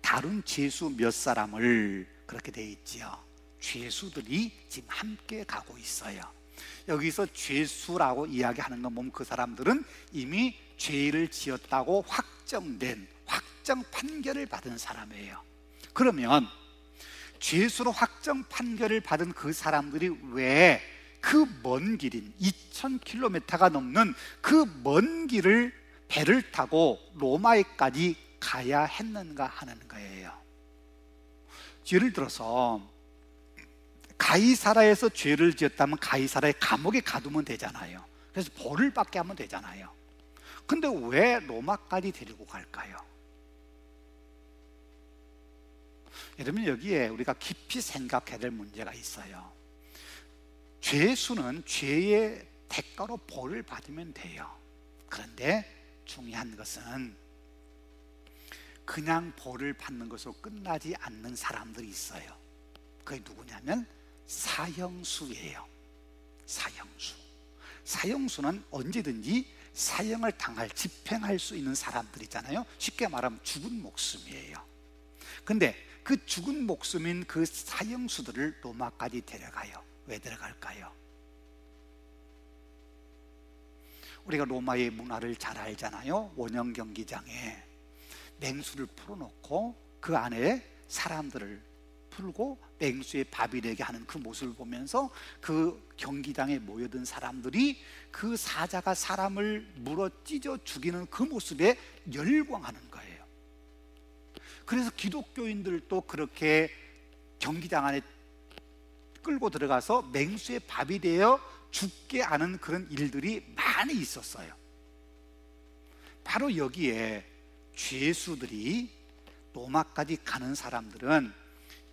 다른 죄수 몇 사람을, 그렇게 되어 있지요. 죄수들이 지금 함께 가고 있어요. 여기서 죄수라고 이야기하는 건 보면 그 사람들은 이미 죄를 지었다고 확정된, 확정 판결을 받은 사람이에요. 그러면 죄수로 확정 판결을 받은 그 사람들이 왜 그 먼 길인 2000km가 넘는 그 먼 길을 배를 타고 로마에까지 가야 했는가 하는 거예요. 예를 들어서 가이사라에서 죄를 지었다면 가이사라의 감옥에 가두면 되잖아요. 그래서 벌을 받게 하면 되잖아요. 근데 왜 로마까지 데리고 갈까요? 여러분, 여기에 우리가 깊이 생각해야 될 문제가 있어요. 죄수는 죄의 대가로 벌을 받으면 돼요. 그런데 중요한 것은 그냥 벌을 받는 것으로 끝나지 않는 사람들이 있어요. 그게 누구냐면 사형수예요. 사형수. 사형수는 언제든지 사형을 당할, 집행할 수 있는 사람들이잖아요. 쉽게 말하면 죽은 목숨이에요. 근데 그 죽은 목숨인 그 사형수들을 로마까지 데려가요. 왜 데려갈까요? 우리가 로마의 문화를 잘 알잖아요. 원형 경기장에 맹수를 풀어놓고 그 안에 사람들을 풀고 맹수의 밥이 되게 하는 그 모습을 보면서 그 경기장에 모여든 사람들이 그 사자가 사람을 물어 찢어 죽이는 그 모습에 열광하는 거예요. 그래서 기독교인들도 그렇게 경기장 안에 끌고 들어가서 맹수의 밥이 되어 죽게 하는 그런 일들이 많이 있었어요. 바로 여기에 죄수들이 로마까지 가는 사람들은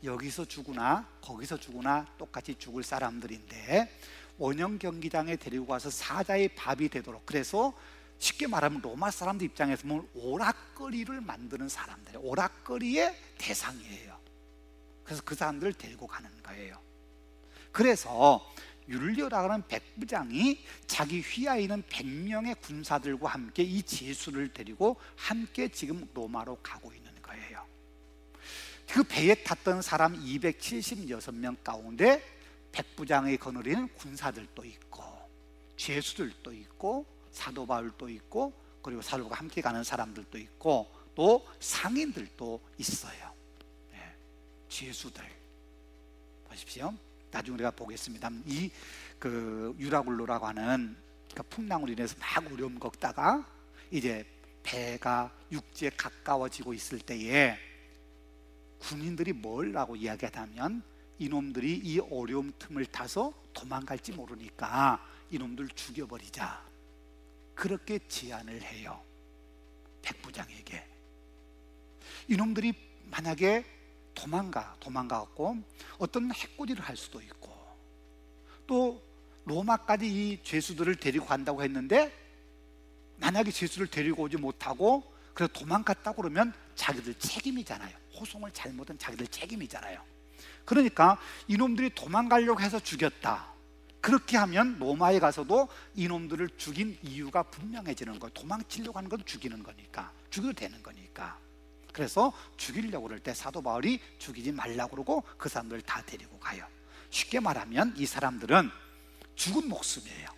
여기서 죽으나 거기서 죽으나 똑같이 죽을 사람들인데 원형 경기장에 데리고 가서 사자의 밥이 되도록, 그래서 쉽게 말하면 로마 사람들 입장에서 보면 오락거리를 만드는 사람들이에요. 오락거리의 대상이에요. 그래서 그 사람들을 데리고 가는 거예요. 그래서 율리오라고 하는 백부장이 자기 휘하에 있는 100명의 군사들과 함께 이 제수를 데리고 함께 지금 로마로 가고 있는 거예요. 그 배에 탔던 사람 276명 가운데 백부장의 거느리는 군사들도 있고 죄수들도 있고 사도 바울도 있고 그리고 사도가 함께 가는 사람들도 있고 또 상인들도 있어요. 네, 죄수들 보십시오. 나중에 우리가 보겠습니다. 이 그 유라굴로라고 하는 그 풍랑으로 인해서 막 어려움 겪다가 이제 배가 육지에 가까워지고 있을 때에 군인들이 뭐라고 이야기하냐면 이놈들이 이 어려움 틈을 타서 도망갈지 모르니까 이놈들 죽여버리자, 그렇게 제안을 해요. 백부장에게. 이놈들이 만약에 도망가갖고 어떤 해코지를 할 수도 있고 또 로마까지 이 죄수들을 데리고 간다고 했는데 만약에 죄수를 데리고 오지 못하고 그래서 도망갔다고 그러면 자기들 책임이잖아요. 호송을 잘못한 자기들 책임이잖아요. 그러니까 이놈들이 도망가려고 해서 죽였다, 그렇게 하면 로마에 가서도 이놈들을 죽인 이유가 분명해지는 거예요. 도망치려고 하는 건 죽이는 거니까, 죽여도 되는 거니까. 그래서 죽이려고 그럴 때 사도 바울이 죽이지 말라고 그러고 그 사람들을 다 데리고 가요. 쉽게 말하면 이 사람들은 죽은 목숨이에요.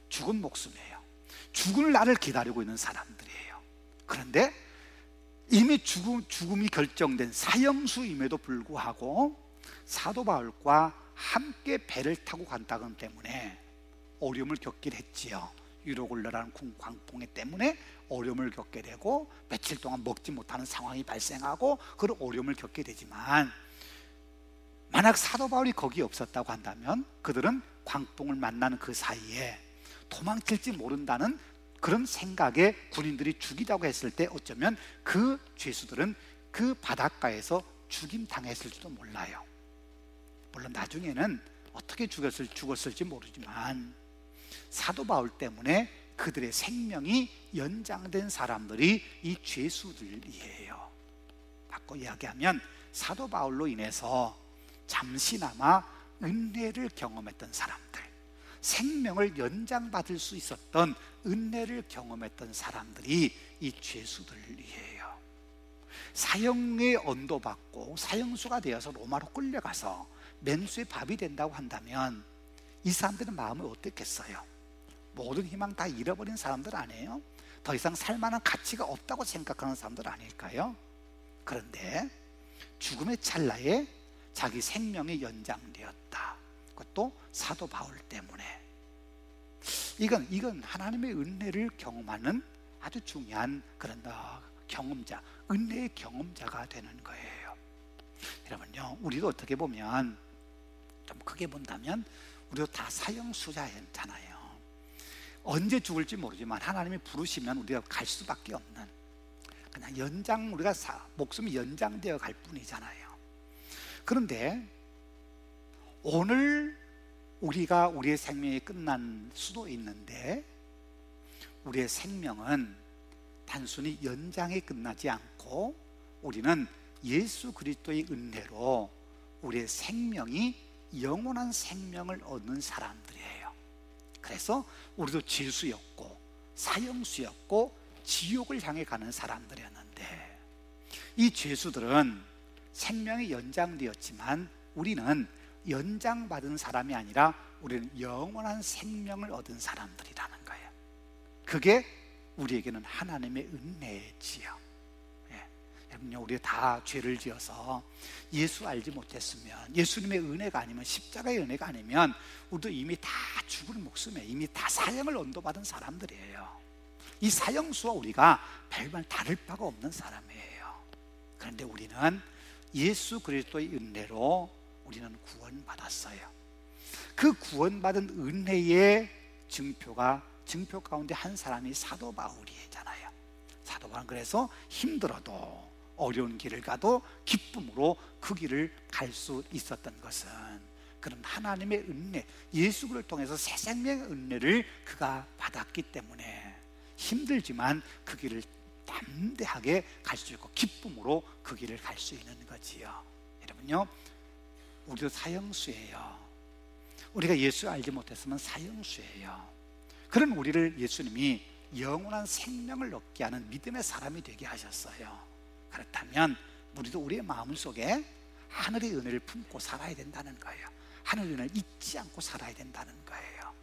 죽은 목숨이에요. 죽을 날을 기다리고 있는 사람들이에요. 그런데 이미 죽음이 결정된 사형수임에도 불구하고 사도 바울과 함께 배를 타고 간다는 때문에 어려움을 겪긴 했지요. 유로굴로라는 광풍에 때문에 어려움을 겪게 되고 며칠 동안 먹지 못하는 상황이 발생하고 그런 어려움을 겪게 되지만 만약 사도 바울이 거기 없었다고 한다면 그들은 광풍을 만나는 그 사이에 도망칠지 모른다는 그런 생각에 군인들이 죽이자고 했을 때 어쩌면 그 죄수들은 그 바닷가에서 죽임 당했을지도 몰라요. 물론 나중에는 어떻게 죽었을지 모르지만 사도 바울 때문에 그들의 생명이 연장된 사람들이 이 죄수들이에요. 바꿔 이야기하면 사도 바울로 인해서 잠시나마 은혜를 경험했던 사람들, 생명을 연장받을 수 있었던 은혜를 경험했던 사람들이 이 죄수들이에요. 사형에 언도받고 사형수가 되어서 로마로 끌려가서 맹수의 밥이 된다고 한다면 이 사람들은 마음을 어떻겠어요? 모든 희망 다 잃어버린 사람들 아니에요? 더 이상 살만한 가치가 없다고 생각하는 사람들 아닐까요? 그런데 죽음의 찰나에 자기 생명이 연장되었다. 그것도 사도 바울 때문에. 이건 하나님의 은혜를 경험하는 아주 중요한 그런 경험자, 은혜의 경험자가 되는 거예요. 여러분요, 우리도 어떻게 보면 좀 크게 본다면 우리도 다 사형수자잖아요. 언제 죽을지 모르지만 하나님이 부르시면 우리가 갈 수밖에 없는, 그냥 우리가 목숨이 연장되어 갈 뿐이잖아요. 그런데 오늘 우리의 생명이 끝난 수도 있는데 우리의 생명은 단순히 연장에 끝나지 않고 우리는 예수 그리스도의 은혜로 우리의 생명이 영원한 생명을 얻는 사람들이에요. 그래서 우리도 죄수였고 사형수였고 지옥을 향해 가는 사람들이었는데 이 죄수들은 생명이 연장되었지만 우리는 연장받은 사람이 아니라 우리는 영원한 생명을 얻은 사람들이라는 거예요. 그게 우리에게는 하나님의 은혜지요. 여러분요, 우리가 다 죄를 지어서 예수 알지 못했으면, 예수님의 은혜가 아니면, 십자가의 은혜가 아니면 우리도 이미 다 죽을 목숨에 이미 다 사형을 언도받은 사람들이에요. 이 사형수와 우리가 별반 다를 바가 없는 사람이에요. 그런데 우리는 예수 그리스도의 은혜로 우리는 구원받았어요. 그 구원받은 은혜의 증표 가운데 한 사람이 사도 바울이잖아요. 사도 바울은 그래서 힘들어도, 어려운 길을 가도 기쁨으로 그 길을 갈 수 있었던 것은 그런 하나님의 은혜, 예수 그리스도를 통해서 새 생명의 은혜를 그가 받았기 때문에 힘들지만 그 길을 담대하게 갈 수 있고 기쁨으로 그 길을 갈 수 있는 거지요. 여러분요, 우리도 사형수예요. 우리가 예수 알지 못했으면 사형수예요. 그런 우리를 예수님이 영원한 생명을 얻게 하는 믿음의 사람이 되게 하셨어요. 그렇다면 우리도 우리의 마음속에 하늘의 은혜를 품고 살아야 된다는 거예요. 하늘의 은혜를 잊지 않고 살아야 된다는 거예요.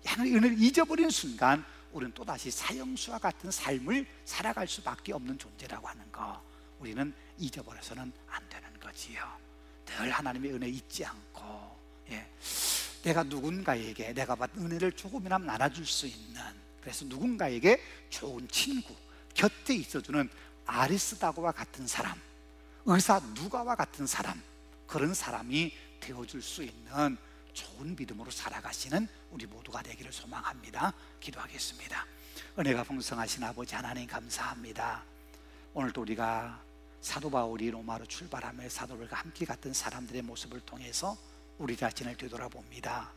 하늘의 은혜를 잊어버리는 순간 우리는 또다시 사형수와 같은 삶을 살아갈 수밖에 없는 존재라고 하는 거, 우리는 잊어버려서는 안 되는 거지요. 늘 하나님의 은혜 잊지 않고, 내가 누군가에게 내가 받은 은혜를 조금이나마 나눠줄 수 있는, 그래서 누군가에게 좋은 친구, 곁에 있어주는 아리스다고와 같은 사람, 의사 누가와 같은 사람, 그런 사람이 되어줄 수 있는 좋은 믿음으로 살아가시는 우리 모두가 되기를 소망합니다. 기도하겠습니다. 은혜가 풍성하신 아버지 하나님, 감사합니다. 오늘도 우리가 사도 바울이 로마로 출발하며 사도들과 함께 갔던 사람들의 모습을 통해서 우리 자신을 되돌아봅니다.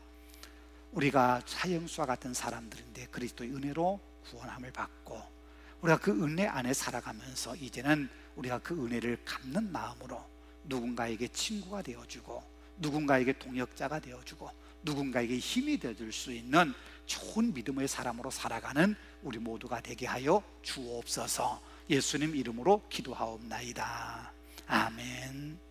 우리가 사형수와 같은 사람들인데 그리스도의 은혜로 구원함을 받고, 우리가 그 은혜 안에 살아가면서 이제는 우리가 그 은혜를 갚는 마음으로 누군가에게 친구가 되어주고, 누군가에게 동역자가 되어주고, 누군가에게 힘이 되어줄 수 있는 좋은 믿음의 사람으로 살아가는 우리 모두가 되게 하여 주옵소서. 예수님 이름으로 기도하옵나이다. 아멘.